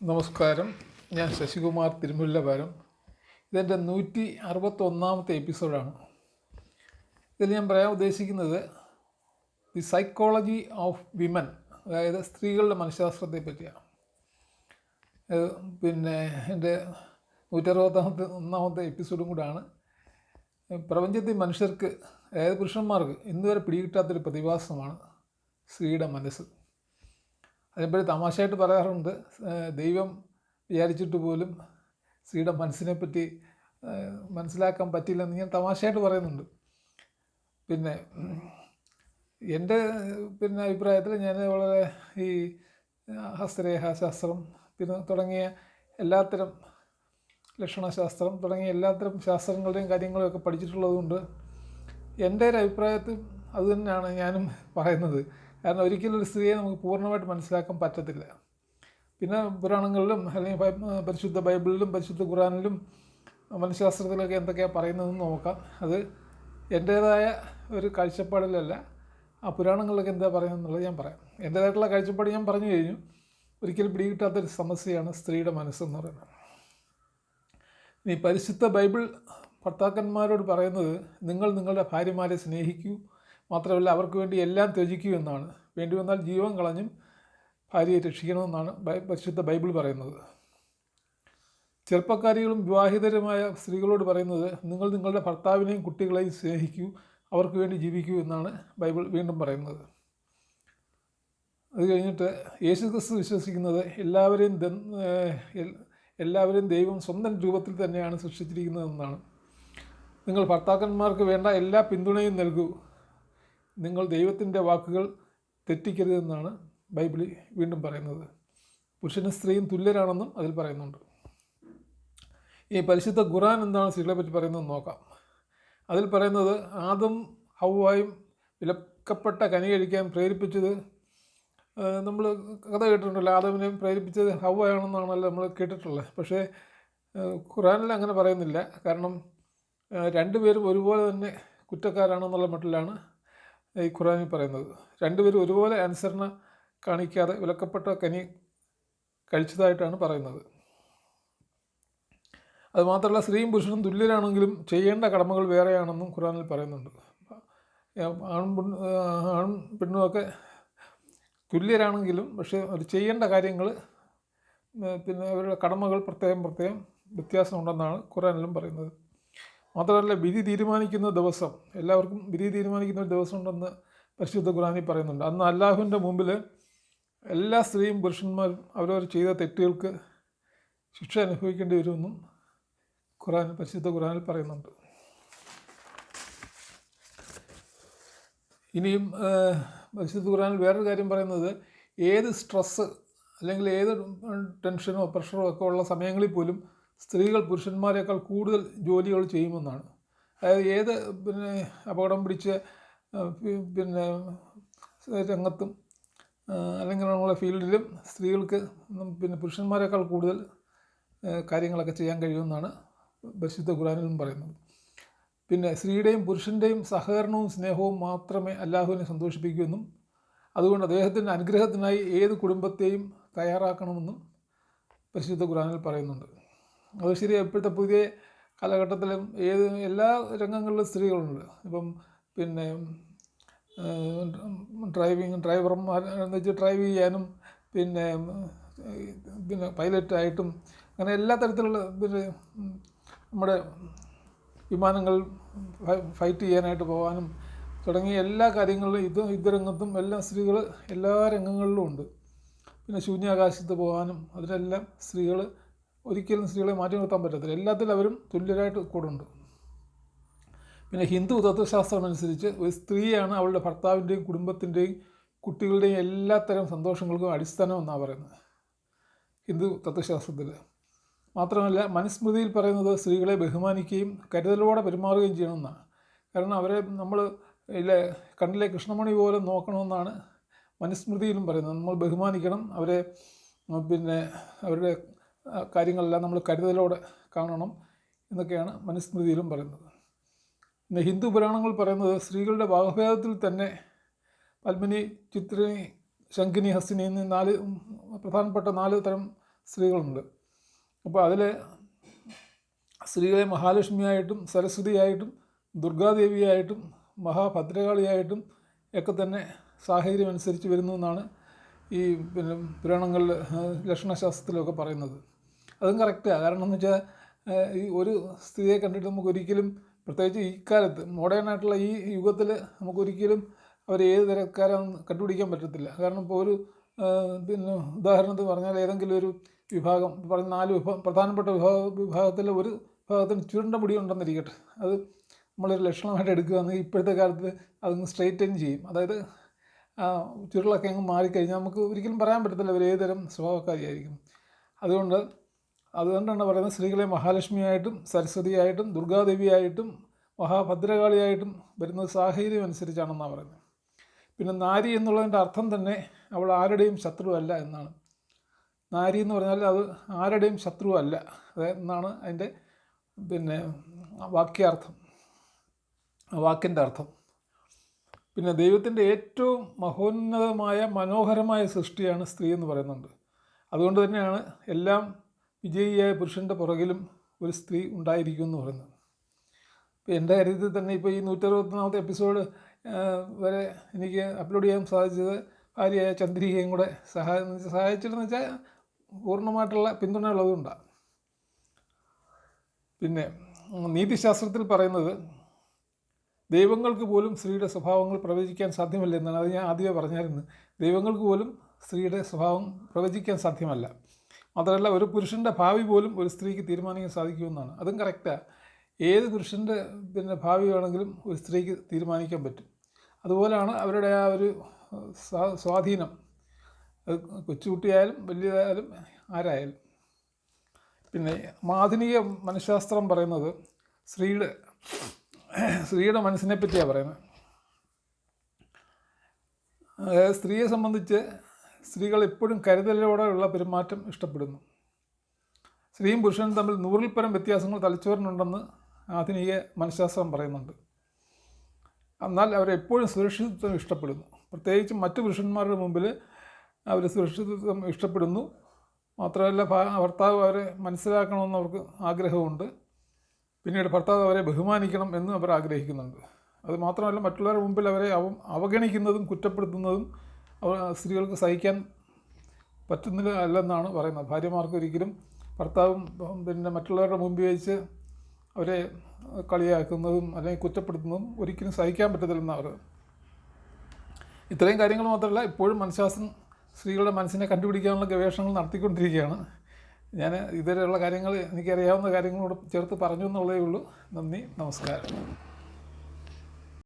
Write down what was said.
നമസ്കാരം. ഞാൻ ശശികുമാർ തിരുമുല്ലവാരം. ഇതെൻ്റെ 161ാമത്തെ എപ്പിസോഡാണ്. ഇതിൽ ഞാൻ പറയാൻ ഉദ്ദേശിക്കുന്നത് ദി സൈക്കോളജി ഓഫ് വിമൻ, അതായത് സ്ത്രീകളുടെ മനഃശാസ്ത്രത്തെ പറ്റിയാണ്. പിന്നെ എൻ്റെ 161ാമത്തെ എപ്പിസോഡും കൂടാണ്. പ്രപഞ്ചത്തിൽ മനുഷ്യർക്ക്, അതായത് പുരുഷന്മാർക്ക് ഇന്നുവരെ പിടികിട്ടാത്തൊരു പ്രതിഭാസമാണ് സ്ത്രീയുടെ മനസ്സ്. അതിനെപ്പറ്റി തമാശയായിട്ട് പറയാറുണ്ട്, ദൈവം വിചാരിച്ചിട്ട് പോലും സ്ത്രീയുടെ മനസ്സിനെപ്പറ്റി മനസ്സിലാക്കാൻ പറ്റില്ലെന്ന് ഞാൻ തമാശയായിട്ട് പറയുന്നുണ്ട്. പിന്നെ എൻ്റെ അഭിപ്രായത്തിൽ ഞാൻ വളരെ ഈ ഹസ്തരേഖാശാസ്ത്രം തുടങ്ങിയ എല്ലാത്തരം ലക്ഷണശാസ്ത്രം തുടങ്ങിയ എല്ലാത്തരം ശാസ്ത്രങ്ങളുടെയും കാര്യങ്ങളൊക്കെ പഠിച്ചിട്ടുള്ളതുകൊണ്ട് എൻ്റെ ഒരു അഭിപ്രായത്തിൽ അതുതന്നെയാണ് ഞാനും പറയുന്നത്. കാരണം ഒരിക്കലും ഒരു സ്ത്രീയെ നമുക്ക് പൂർണ്ണമായിട്ട് മനസ്സിലാക്കാൻ പറ്റത്തില്ല. പിന്നെ പുരാണങ്ങളിലും അല്ലെങ്കിൽ പരിശുദ്ധ ബൈബിളിലും പരിശുദ്ധ ഖുറാനിലും മനഃശാസ്ത്രത്തിലൊക്കെ എന്തൊക്കെയാണ് പറയുന്നതെന്ന് നോക്കാം. അത് എൻ്റേതായ ഒരു കാഴ്ചപ്പാടിലല്ല, ആ പുരാണങ്ങളിലൊക്കെ എന്താ പറയുന്നതെന്നുള്ളത് ഞാൻ പറയാം. എൻ്റേതായിട്ടുള്ള കാഴ്ചപ്പാട് ഞാൻ പറഞ്ഞു കഴിഞ്ഞു. ഒരിക്കലും പിടികിട്ടാത്തൊരു സമസ്യയാണ് സ്ത്രീയുടെ മനസ്സെന്ന് പറയുന്നത്. ഇനി പരിശുദ്ധ ബൈബിൾ ഭർത്താക്കന്മാരോട് പറയുന്നത്, നിങ്ങൾ നിങ്ങളുടെ ഭാര്യമാരെ സ്നേഹിക്കൂ, മാത്രമല്ല അവർക്ക് വേണ്ടി എല്ലാം ത്യജിക്കൂ എന്നാണ്. വേണ്ടി വന്നാൽ ജീവൻ കളഞ്ഞും ഭാര്യയെ രക്ഷിക്കണമെന്നാണ് പരിശുദ്ധ ബൈബിൾ പറയുന്നത്. ചെറുപ്പക്കാരികളും വിവാഹിതരുമായ സ്ത്രീകളോട് പറയുന്നത്, നിങ്ങൾ നിങ്ങളുടെ ഭർത്താവിനെയും കുട്ടികളെയും സ്നേഹിക്കൂ, അവർക്ക് വേണ്ടി ജീവിക്കൂ എന്നാണ് ബൈബിൾ വീണ്ടും പറയുന്നത്. അത് കഴിഞ്ഞിട്ട് യേശുക്രിസ്തു വിശ്വസിക്കുന്നത് എല്ലാവരെയും ദൈവം സ്വന്തം രൂപത്തിൽ തന്നെയാണ് സൃഷ്ടിച്ചിരിക്കുന്നതെന്നാണ്. നിങ്ങൾ ഭർത്താക്കന്മാർക്ക് വേണ്ട എല്ലാ പിന്തുണയും നൽകൂ, നിങ്ങൾ ദൈവത്തിൻ്റെ വാക്കുകൾ തെറ്റിക്കരുതെന്നാണ് ബൈബിളിൽ വീണ്ടും പറയുന്നത്. പുരുഷനും സ്ത്രീയും തുല്യരാണെന്നും അതിൽ പറയുന്നുണ്ട്. ഈ പരിശുദ്ധ ഖുറാൻ എന്താണ് സ്ത്രീകളെ പറ്റി പറയുന്നതെന്ന് നോക്കാം. അതിൽ പറയുന്നത്, ആദം ഹവ്വായും വിലക്കപ്പെട്ട കനി കഴിക്കാൻ പ്രേരിപ്പിച്ചത്, നമ്മൾ കഥ കേട്ടിട്ടുണ്ടല്ലോ, ആദമിനെ പ്രേരിപ്പിച്ചത് ഹവ്വയാണെന്നാണല്ലോ നമ്മൾ കേട്ടിട്ടുള്ളത്. പക്ഷേ ഖുറാനിൽ അങ്ങനെ പറയുന്നില്ല. കാരണം രണ്ടുപേരും ഒരുപോലെ തന്നെ കുറ്റക്കാരാണെന്നുള്ള മട്ടിലാണ് ഈ ഖുറാനിൽ പറയുന്നത്. രണ്ടുപേരും ഒരുപോലെ അനുസരണ കാണിക്കാതെ വിലക്കപ്പെട്ട കനി കഴിച്ചതായിട്ടാണ് പറയുന്നത്. അതുമാത്രമല്ല, സ്ത്രീയും പുരുഷനും തുല്യരാണെങ്കിലും ചെയ്യേണ്ട കടമകൾ വേറെയാണെന്നും ഖുറാനിൽ പറയുന്നുണ്ട്. ആൺ പെണ്ണുമൊക്കെ തുല്യരാണെങ്കിലും പക്ഷേ അവർ ചെയ്യേണ്ട കാര്യങ്ങൾ, പിന്നെ അവരുടെ കടമകൾ പ്രത്യേകം വ്യത്യാസമുണ്ടെന്നാണ് ഖുറാനിലും പറയുന്നത്. മാത്രമല്ല, വിധി തീരുമാനിക്കുന്ന ദിവസം, എല്ലാവർക്കും വിധി തീരുമാനിക്കുന്ന ഒരു ദിവസം ഉണ്ടെന്ന് പരിശുദ്ധ ഖുറാനിൽ പറയുന്നുണ്ട്. അന്ന് അല്ലാഹുവിൻ്റെ മുമ്പിൽ എല്ലാ സ്ത്രീയും പുരുഷന്മാരും അവരവർ ചെയ്ത തെറ്റുകൾക്ക് ശിക്ഷ അനുഭവിക്കേണ്ടി വരുമെന്നും പരിശുദ്ധ ഖുറാനിൽ പറയുന്നുണ്ട്. ഇനിയും പരിശുദ്ധ ഖുറാനിൽ വേറൊരു കാര്യം പറയുന്നത്, ഏത് സ്ട്രെസ്സ് അല്ലെങ്കിൽ ഏത് ടെൻഷനോ പ്രഷറോ ഒക്കെ ഉള്ള സമയങ്ങളിൽ പോലും സ്ത്രീകൾ പുരുഷന്മാരെക്കാൾ കൂടുതൽ ജോലികൾ ചെയ്യുമെന്നാണ്. അതായത് ഏത് അപകടം പിടിച്ച രംഗത്തും അല്ലെങ്കിൽ നമ്മളെ ഫീൽഡിലും സ്ത്രീകൾക്ക് പുരുഷന്മാരെക്കാൾ കൂടുതൽ കാര്യങ്ങളൊക്കെ ചെയ്യാൻ കഴിയുമെന്നാണ് പരിശുദ്ധ ഖുറാനിലും പറയുന്നത്. പിന്നെ സ്ത്രീയുടെയും പുരുഷൻ്റെയും സഹകരണവും സ്നേഹവും മാത്രമേ അല്ലാഹുവിനെ സന്തോഷിപ്പിക്കുമെന്നും അതുകൊണ്ട് അദ്ദേഹത്തിൻ്റെ അനുഗ്രഹത്തിനായി ഏത് കുടുംബത്തെയും തയ്യാറാക്കണമെന്നും പരിശുദ്ധ ഖുറാനിൽ പറയുന്നുണ്ട്. അത് ശരിയാണ്. ഇപ്പോഴത്തെ പുതിയ കാലഘട്ടത്തിലും എല്ലാ രംഗങ്ങളിലും സ്ത്രീകളുണ്ട്. ഇപ്പം ഡ്രൈവർമാർ എന്ന് വെച്ചാൽ ഡ്രൈവ് ചെയ്യാനും പിന്നെ പൈലറ്റായിട്ടും അങ്ങനെ എല്ലാ തരത്തിലുള്ള നമ്മുടെ വിമാനങ്ങൾ ഫൈറ്റ് ചെയ്യാനായിട്ട് പോകാനും തുടങ്ങിയ എല്ലാ കാര്യങ്ങളിലും യുദ്ധരംഗത്തും എല്ലാം സ്ത്രീകൾ എല്ലാ രംഗങ്ങളിലും ഉണ്ട്. പിന്നെ ശൂന്യാകാശത്ത് പോകാനും അതിനെല്ലാം ഒരിക്കലും സ്ത്രീകളെ മാറ്റി നിർത്താൻ പറ്റത്തില്ല. എല്ലാത്തിലും അവരും തുല്യരായിട്ട് കൂടെ ഉണ്ട്. പിന്നെ ഹിന്ദു തത്വശാസ്ത്രം അനുസരിച്ച് ഒരു സ്ത്രീയാണ് അവളുടെ ഭർത്താവിൻ്റെയും കുടുംബത്തിൻ്റെയും കുട്ടികളുടെയും എല്ലാത്തരം സന്തോഷങ്ങൾക്കും അടിസ്ഥാനം എന്നാണ് പറയുന്നത് ഹിന്ദു തത്വശാസ്ത്രത്തിൽ. മാത്രമല്ല, മനുസ്മൃതിയിൽ പറയുന്നത് സ്ത്രീകളെ ബഹുമാനിക്കുകയും കരുതലോടെ പെരുമാറുകയും ചെയ്യണമെന്നാണ്. കാരണം അവരെ നമ്മൾ കണ്ണിലെ കൃഷ്ണമണി പോലെ നോക്കണമെന്നാണ് മനുസ്മൃതിയിലും പറയുന്നത്. നമ്മൾ ബഹുമാനിക്കണം അവരെ, അവരുടെ കാര്യങ്ങളെല്ലാം നമ്മൾ കരുതലോടെ കാണണം എന്നൊക്കെയാണ് മനുസ്മൃതിയിലും പറയുന്നത്. പിന്നെ ഹിന്ദു പുരാണങ്ങൾ പറയുന്നത്, സ്ത്രീകളുടെ ഭാഗഭേദത്തിൽ തന്നെ പത്മിനി, ചിത്രിണി, ശങ്കിനി, ഹസ്തിനി എന്നീ പ്രധാനപ്പെട്ട 4 തരം സ്ത്രീകളുണ്ട്. അപ്പോൾ അതിൽ സ്ത്രീകളെ മഹാലക്ഷ്മിയായിട്ടും സരസ്വതിയായിട്ടും ദുർഗാദേവിയായിട്ടും മഹാഭദ്രകാളിയായിട്ടും ഒക്കെ തന്നെ സാഹചര്യം അനുസരിച്ച് വരുന്നു എന്നാണ് ഈ പിന്നെ പുരാണങ്ങളിൽ ലക്ഷണശാസ്ത്രത്തിലൊക്കെ പറയുന്നത്. അതും കറക്റ്റാണ്. കാരണം എന്ന് വെച്ചാൽ ഈ ഒരു സ്ത്രീയെ കണ്ടിട്ട് നമുക്കൊരിക്കലും, പ്രത്യേകിച്ച് ഈ കാലത്ത് മോഡേണായിട്ടുള്ള ഈ യുഗത്തിൽ നമുക്കൊരിക്കലും അവർ ഏത് തരക്കാരാണെന്ന് കണ്ടുപിടിക്കാൻ പറ്റത്തില്ല. കാരണം ഇപ്പോൾ ഒരു പിന്നെ ഉദാഹരണത്തിന് പറഞ്ഞാൽ ഏതെങ്കിലും ഒരു വിഭാഗം പറഞ്ഞ 4 പ്രധാനപ്പെട്ട വിഭാഗത്തിൽ ഒരു വിഭാഗത്തിന് ചുരുണ്ട മുടി ഉണ്ടെന്നിരിക്കട്ടെ, അത് നമ്മളൊരു ലക്ഷണമായിട്ട് എടുക്കുകയാണെങ്കിൽ ഇപ്പോഴത്തെ കാലത്ത് അതൊന്ന് സ്ട്രെയിറ്റൻ ചെയ്യും. അതായത് ചുരുളൊക്കെ അങ്ങ് മാറിക്കഴിഞ്ഞാൽ നമുക്ക് ഒരിക്കലും പറയാൻ പറ്റത്തില്ല അവർ ഏതുതരം സ്വഭാവക്കാരിയായിരിക്കും. അതുകൊണ്ടാണ് പറയുന്നത് സ്ത്രീകളെ മഹാലക്ഷ്മിയായിട്ടും സരസ്വതിയായിട്ടും ദുർഗാദേവിയായിട്ടും മഹാഭദ്രകാളിയായിട്ടും വരുന്നത് സാഹചര്യം അനുസരിച്ചാണെന്നാണ് പറയുന്നത്. പിന്നെ നാരി എന്നുള്ളതിൻ്റെ അർത്ഥം തന്നെ അവൾ ആരുടെയും ശത്രുവല്ല എന്നാണ്. നാരി എന്ന് പറഞ്ഞാൽ അത് ആരുടെയും ശത്രുവല്ല എന്നാണ് അതിൻ്റെ പിന്നെ വാക്കിൻ്റെ അർത്ഥം. പിന്നെ ദൈവത്തിൻ്റെ ഏറ്റവും മഹോന്നതമായ മനോഹരമായ സൃഷ്ടിയാണ് സ്ത്രീ എന്ന് പറയുന്നുണ്ട്. അതുകൊണ്ട് തന്നെയാണ് എല്ലാം വിജയിയായ പുരുഷൻ്റെ പുറകിലും ഒരു സ്ത്രീ ഉണ്ടായിരിക്കും എന്ന് പറയുന്നത്. ഇപ്പോൾ എൻ്റെ കാര്യത്തിൽ തന്നെ ഇപ്പോൾ ഈ 161ാമത്തെ എപ്പിസോഡ് വരെ എനിക്ക് അപ്ലോഡ് ചെയ്യാൻ സാധിച്ചത് ഭാര്യയായ ചന്ദ്രികയും കൂടെ സഹായിച്ചിട്ടെന്ന് വെച്ചാൽ പൂർണ്ണമായിട്ടുള്ള പിന്തുണ ഉള്ളതുകൊണ്ടാണ്. പിന്നെ നീതിശാസ്ത്രത്തിൽ പറയുന്നത് ദൈവങ്ങൾക്ക് പോലും സ്ത്രീയുടെ സ്വഭാവങ്ങൾ പ്രവചിക്കാൻ സാധ്യമല്ല എന്നാണ്. അത് ഞാൻ ആദ്യമേ പറഞ്ഞായിരുന്നു. ദൈവങ്ങൾക്ക് പോലും സ്ത്രീയുടെ സ്വഭാവം പ്രവചിക്കാൻ സാധ്യമല്ല. മാത്രമല്ല ഒരു പുരുഷൻ്റെ ഭാവി പോലും ഒരു സ്ത്രീക്ക് തീരുമാനിക്കാൻ സാധിക്കുമെന്നാണ്. അതും കറക്റ്റാണ്. ഏത് പുരുഷൻ്റെ പിന്നെ ഭാവി വേണമെങ്കിലും ഒരു സ്ത്രീക്ക് തീരുമാനിക്കാൻ പറ്റും. അതുപോലെയാണ് അവരുടെ ആ ഒരു സ്വാധീനം. അത് കൊച്ചുകുട്ടിയായാലും വലിയതായാലും ആരായാലും. പിന്നെ ആധുനിക മനഃശാസ്ത്രം പറയുന്നത് സ്ത്രീയുടെ മനസ്സിനെ പറ്റിയാണ് പറയുന്നത്. അതായത് സ്ത്രീയെ സംബന്ധിച്ച് സ്ത്രീകൾ എപ്പോഴും കരുതലോടെയുള്ള പെരുമാറ്റം ഇഷ്ടപ്പെടുന്നു. സ്ത്രീയും പുരുഷനും തമ്മിൽ 100ൽ പരം വ്യത്യാസങ്ങൾ തലച്ചോറിനുണ്ടെന്ന് ആധുനിക മനഃശാസ്ത്രം പറയുന്നുണ്ട്. എന്നാൽ അവരെപ്പോഴും സുരക്ഷിതത്വം ഇഷ്ടപ്പെടുന്നു. പ്രത്യേകിച്ചും മറ്റു പുരുഷന്മാരുടെ മുമ്പിൽ അവർ സുരക്ഷിതത്വം ഇഷ്ടപ്പെടുന്നു. മാത്രമല്ല ഭർത്താവ് അവരെ മനസ്സിലാക്കണമെന്ന് അവർക്ക് ആഗ്രഹമുണ്ട്. പിന്നീട് ഭർത്താവ് അവരെ ബഹുമാനിക്കണം എന്നും അവർ ആഗ്രഹിക്കുന്നുണ്ട്. അത് മാത്രമല്ല മറ്റുള്ളവരുടെ മുമ്പിൽ അവരെ അവഗണിക്കുന്നതും കുറ്റപ്പെടുത്തുന്നതും സ്ത്രീകൾക്ക് സഹിക്കാൻ പറ്റുന്നില്ല അല്ലെന്നാണ് പറയുന്നത്. ഭാര്യമാർക്ക് ഒരിക്കലും ഭർത്താവും പിന്നെ മറ്റുള്ളവരുടെ മുമ്പിൽ വെച്ച് അവരെ കളിയാക്കുന്നതും അല്ലെങ്കിൽ കുറ്റപ്പെടുത്തുന്നതും ഒരിക്കലും സഹിക്കാൻ പറ്റത്തില്ലെന്നാണ് പറയുന്നത്. ഇത്രയും കാര്യങ്ങൾ മാത്രമല്ല, ഇപ്പോഴും മനഃശാസ്ത്രം സ്ത്രീകളുടെ മനസ്സിനെ കണ്ടുപിടിക്കാനുള്ള ഗവേഷണങ്ങൾ നടത്തിക്കൊണ്ടിരിക്കുകയാണ്. ഞാൻ ഇതുവരെയുള്ള കാര്യങ്ങൾ എനിക്കറിയാവുന്ന കാര്യങ്ങളോട് ചേർത്ത് പറഞ്ഞു എന്നുള്ളതേ ഉള്ളൂ. നന്ദി, നമസ്കാരം.